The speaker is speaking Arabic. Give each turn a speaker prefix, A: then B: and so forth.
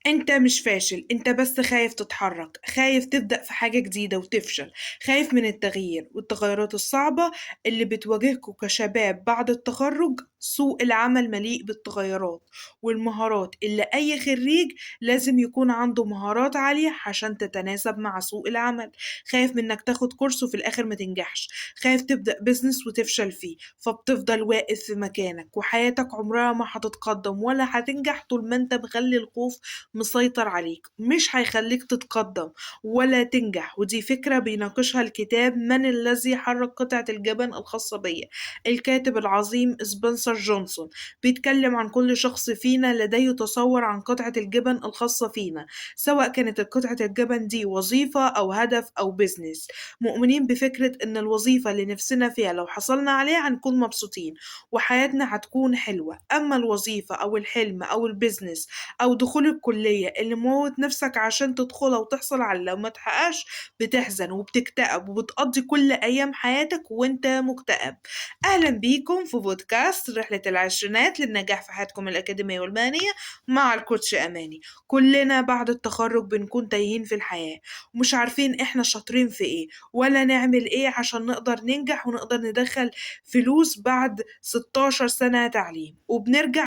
A: انت مش فاشل، انت بس خايف تتحرك، خايف تبدأ في حاجة جديدة وتفشل، خايف من التغيير والتغيرات الصعبة اللي بتواجهكوا كشباب بعد التخرج. سوق العمل مليء بالتغيرات والمهارات اللي أي خريج لازم يكون عنده مهارات عالية عشان تتناسب مع سوق العمل. خايف من انك تاخد كورس وفي الآخر ما تنجحش، خايف تبدأ بيزنس وتفشل فيه فبتفضل واقف في مكانك، وحياتك عمرها ما هتتقدم ولا هتنجح طول ما انت مخلي الخوف مسيطر عليك. مش هيخليك تتقدم ولا تنجح. ودي فكرة بيناقشها الكتاب من الذي حرك قطعة الجبن الخاصة بيا. الكاتب العظيم سبنسر جونسون بيتكلم عن كل شخص فينا لديه تصور عن قطعة الجبن الخاصة فينا، سواء كانت قطعة الجبن دي وظيفة أو هدف أو بيزنس. مؤمنين بفكرة إن الوظيفة اللي نفسنا فيها لو حصلنا عليها هنكون مبسوطين وحياتنا هتكون حلوة. أما الوظيفة أو الحلم أو البيزنس أو دخول الكلية اللي موت نفسك عشان تدخلها وتحصل على لو ما تحققش، بتحزن وبتكتئب وبتقضي كل أيام حياتك وانت مكتئب. أهلا بيكم في بودكاست رحلة العشرينات للنجاح في حياتكم الأكاديمية والمهنية مع الكوتش أماني. كلنا بعد التخرج بنكون تايهين في الحياة ومش عارفين احنا شاطرين في ايه ولا نعمل ايه عشان نقدر ننجح ونقدر ندخل فلوس بعد 16 سنة تعليم، وبنرجع